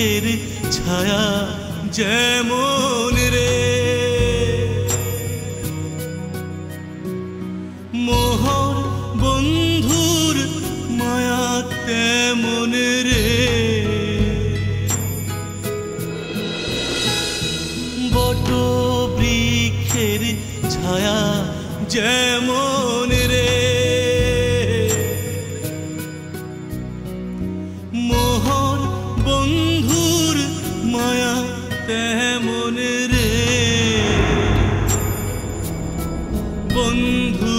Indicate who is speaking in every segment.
Speaker 1: বৃক্ষের ছায়া যেমন রে, মোহর বন্ধুর মায়া তেমন রে, বট বৃক্ষের ছায়া যেমন রে, মোহর বন্ধুর মায়া তেমন রে, বন্ধু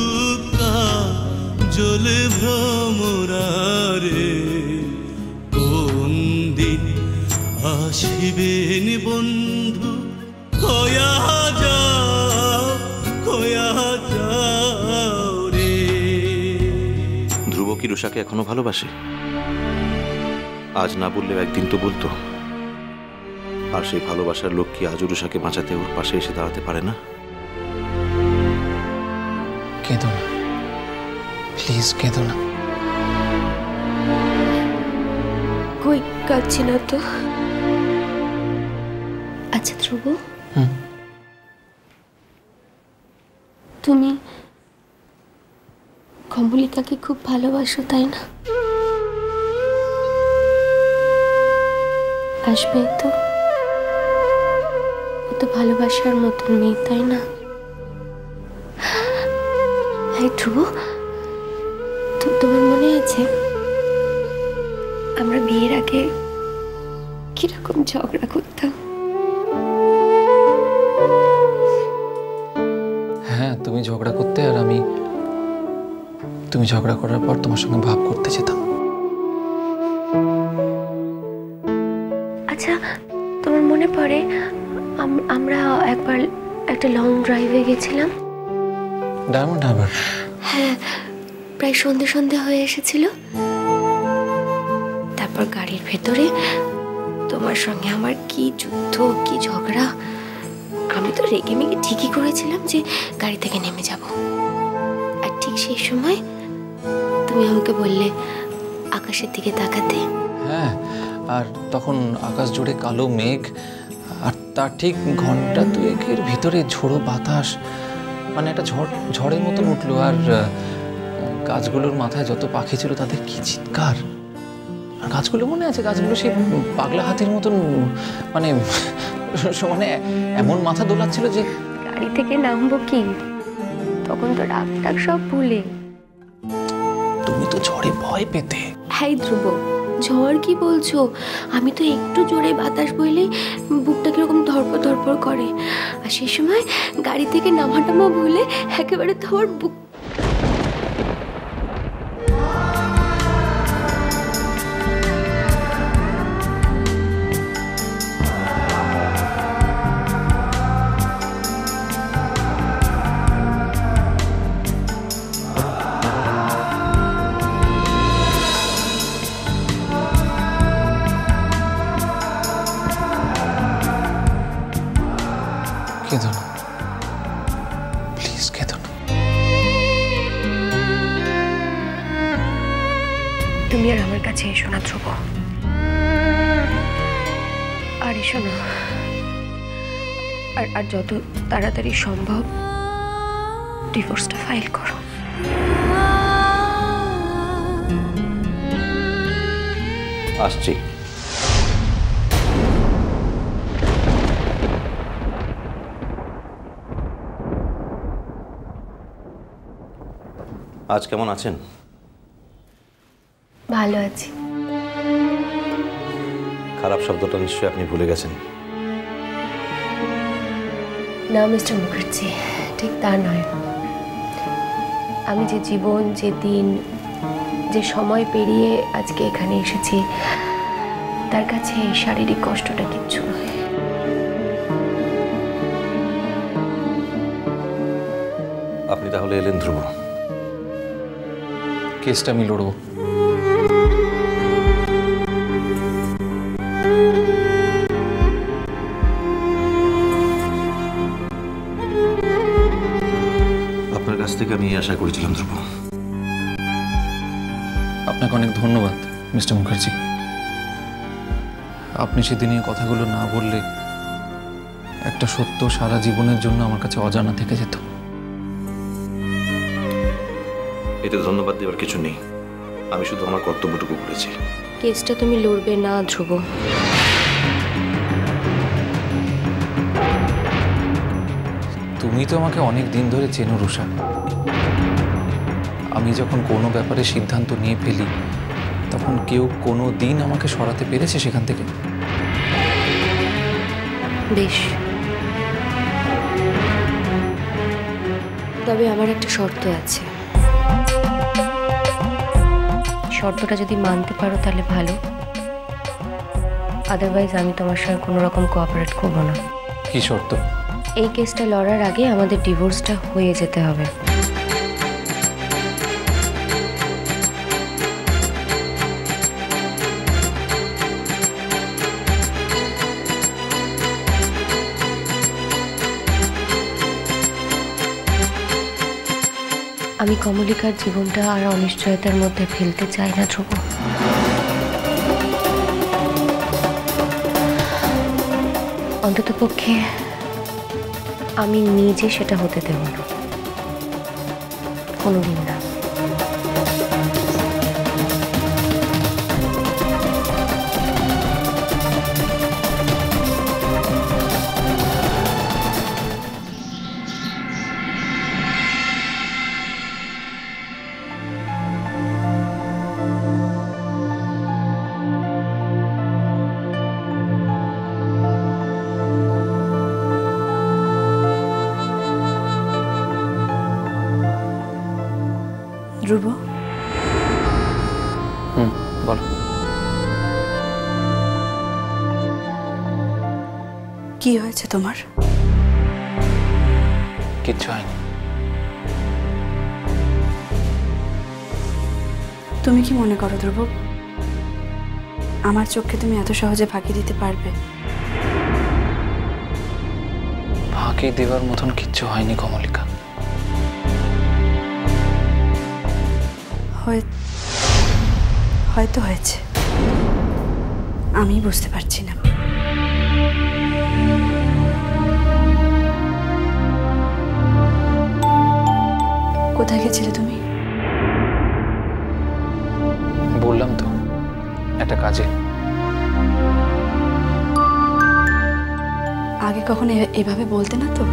Speaker 1: কাজল ভ্রমরা রে, কোন দিন আসিবেন বন্ধু, খোয়া যাও রে।
Speaker 2: ধ্রুব কি রুষাকে এখনো ভালোবাসে? আজ না বললেও একদিন তো বলতো। আর সেই ভালোবাসার লোক কি আজও রুষাকে বাঁচাতে ওর পাশে এসে দাঁড়াতে পারে না?
Speaker 3: কেঁদো না প্লিজ, কেঁদো না।
Speaker 4: কই কাঁদছি না তো। আচ্ছা ধ্রুব, তুমি কমলিকাকে খুব ভালোবাসো তাই না? আসবে তো, ও তো ভালোবাসার মতন নেই তাই না? হ্যাঁ ধ্রুব, তোমার মনে আছে আমরা বিয়ের আগে কিরকম ঝগড়া করতাম?
Speaker 3: হ্যাঁ, তুমি ঝগড়া করতে আর আমি তুমি ঝগড়া করার পর তোমার সঙ্গে ভাব করতে যেতাম।
Speaker 4: আচ্ছা, তোমার মনে পড়ে আমরা একবার একটা লং ড্রাইভে গেছিলাম?
Speaker 3: ডায়মন্ড হারবার?
Speaker 4: হ্যাঁ, প্রায় সন্ধে সন্ধে হয়ে এসেছিল। তারপর গাড়ির ভেতরে তোমার সঙ্গে আমার কি যুদ্ধ, কি ঝগড়া। আমি তো রেগে মেগে ঠিকই করেছিলাম যে গাড়ি থেকে নেমে যাব। আর ঠিক সেই সময় তুমি আমাকে বললে আকাশের দিকে তাকাতে।
Speaker 3: হ্যাঁ, আর তখন আকাশ জুড়ে কালো মেঘ, আর তার ঠিক ঘন্টা দুয়েকের ভিতরে ঝোড়ো বাতাস, মানে একটা ঝড়ের মতন উঠলো। আর গাছগুলোর মাথায় যত পাখি ছিল তাদের কি চিৎকার। আর গাছগুলো মনে আছে, গাছগুলো সেই পাগলা হাতির মতন মানে মানে এমন মাথা দোলাচ্ছিল যে
Speaker 4: গাড়ি থেকে নামবো কি, তখন তো রাগ টাগ সব ভুলে।
Speaker 3: তুমি তো ঝড়ে ভয় পেতে।
Speaker 4: হ্যাঁ ধ্রুব, ঝড় কি বলছো? আমি তো একটু জোরে বাতাস বইলেই বুকটা কিরকম ধরপড় ধরপড় করে। আর সেই সময় গাড়ি থেকে নামাটামা ভুলে একেবারে তোমার বুক।
Speaker 3: কেঁদো না প্লিজ, কেঁদো না।
Speaker 4: তুমি আর আমার কাছে এসো না ধ্রুব, আর এসো না। আর যত তাড়াতাড়ি সম্ভব ডিভোর্সটা ফাইল করো।
Speaker 2: আসছি। আজ কেমন আছেন?
Speaker 4: ভালো আছি।
Speaker 2: খারাপ শব্দটা নিশ্চয়ই আপনি ভুলে গেছেন।
Speaker 4: না মিস্টার মুখার্জি, ঠিক তা নয়। আমি যে জীবন, যে দিন, যে সময় পেরিয়ে আজকে এখানে এসেছি, তার কাছে এই শারীরিক কষ্টটা কিচ্ছু নয়।
Speaker 2: আপনি তাহলে এলেন ধ্রুব?
Speaker 3: কেসটা আমি লড়বো।
Speaker 2: আপনার কাছ থেকে আমি এই আশা করেছিলাম ধ্রুব।
Speaker 3: আপনাকে অনেক ধন্যবাদ মিস্টার মুখার্জি। আপনি সেদিন এই কথাগুলো না বললে একটা সত্য সারা জীবনের জন্য আমার কাছে অজানা থেকে যেত।
Speaker 2: এতে ধন্যবাদ দেওয়ার কিছু নেই, আমি শুধু আমার কর্তব্যটুকু করেছি।
Speaker 4: কেসটা তুমি লড়বে না ধ্রুব।
Speaker 3: তুমি তো আমাকে অনেক দিন ধরে চেনো রুষা। আমি যখন কোনো ব্যাপারে সিদ্ধান্ত নিয়ে ফেলি তখন কেউ কোনো দিন আমাকে সরাতে পেরেছে সেখান থেকে?
Speaker 4: বেশ, তবে আমার একটা শর্ত আছে। শর্তটা যদি মানতে পারো তাহলে ভালো, আদারওয়াইজ আমি তোমার সঙ্গে কোনো রকম কোঅপারেট করবো না।
Speaker 3: কি শর্ত?
Speaker 4: এই কেসটা লড়ার আগে আমাদের ডিভোর্সটা হয়ে যেতে হবে। আমি কমলিকার জীবনটা আর অনিশ্চয়তার মধ্যে ফেলতে চাই না ধ্রুব। অন্ততপক্ষে আমি নিজে সেটা হতে দেব না, কোনোদিন না। ধ্রুব,
Speaker 3: বলো।
Speaker 5: কি হয়েছে তোমার?
Speaker 3: কিচ্ছু হয়নি।
Speaker 5: তুমি কি মনে করো ধ্রুব, আমার চোখকে তুমি এত সহজে ফাঁকি দিতে পারবে?
Speaker 3: ফাঁকি দেওয়ার মতন কিচ্ছু হয়নি কমলিকা।
Speaker 5: হয়তো হয়েছে, আমি বুঝতে পারছি না। কোথায় গেছিলে তুমি?
Speaker 3: বললাম তো, একটা কাজে।
Speaker 5: আগে কখনো এভাবে বলতে না তো।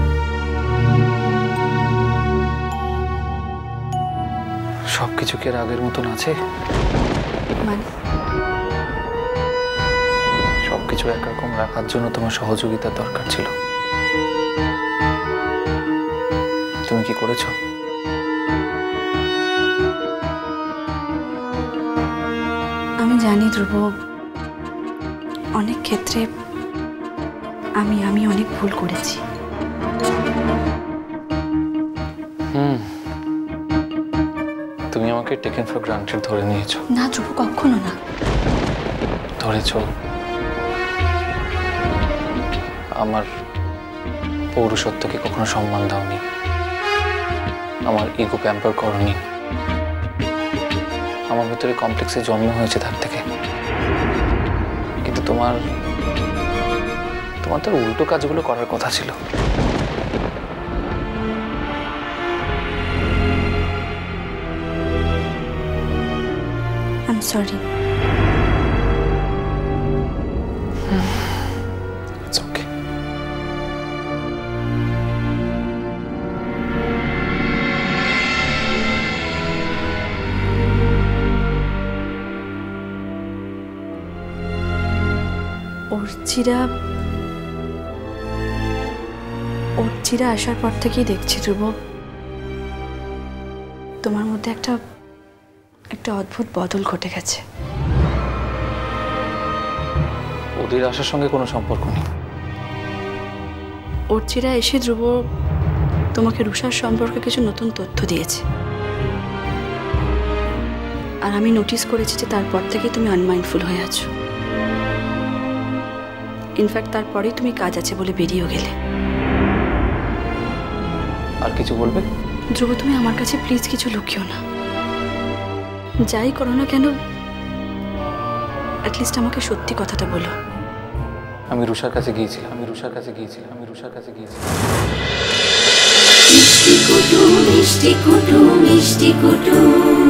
Speaker 3: সবকিছু কি আর আগের মতন আছে?
Speaker 5: মানে
Speaker 3: সবকিছু একরকম রাখার জন্য তোমার সহযোগিতার দরকার ছিল। তুমি কি করেছো?
Speaker 5: আমি জানি ধ্রুব, অনেক ক্ষেত্রে আমি অনেক ভুল করেছি।
Speaker 3: তুমি আমাকে টেকেন ফর গ্রান্টেড ধরে নিয়েছো।
Speaker 5: না ধ্রুব, কখনো না।
Speaker 3: ধরেছো। আমার পৌরুষত্বকে কখনো সম্মান দাওনি, আমার ইগো প্যাম্পার করনি। আমার ভেতরে কমপ্লেক্সের জন্ম হয়েছে তার থেকে। কিন্তু তোমার তো উল্টো কাজগুলো করার কথা ছিল।
Speaker 5: I am sorry.
Speaker 3: It's okay.
Speaker 5: অর্চিরা আসার পর থেকেই দেখছি ধ্রুব, তোমার মধ্যে একটা অদ্ভুত বদল ঘটে গেছে।
Speaker 3: ওদের আসার সঙ্গে কোনো সম্পর্ক নেই।
Speaker 5: অর্চিরা এসে ধ্রুব তোমাকে রুষার সম্পর্কে কিছু নতুন তথ্য দিয়েছে, আর আমি নোটিস করেছি যে তারপর থেকেই তুমি আনমাইন্ডফুল হয়ে আছো। ইনফ্যাক্ট তারপরেই তুমি কাজ আছে বলে বেরিয়েও গেলে।
Speaker 3: আর কিছু বলবে?
Speaker 5: ধ্রুব, তুমি আমার কাছে প্লিজ কিছু লুকিও না। যাই করো না কেন, অ্যাটলিস্ট আমাকে সত্যি কথাটা বলো।
Speaker 3: আমি রুষার কাছে গিয়েছিলাম
Speaker 6: মিষ্টি কুটু মিষ্টি কুটু মিষ্টি কুটু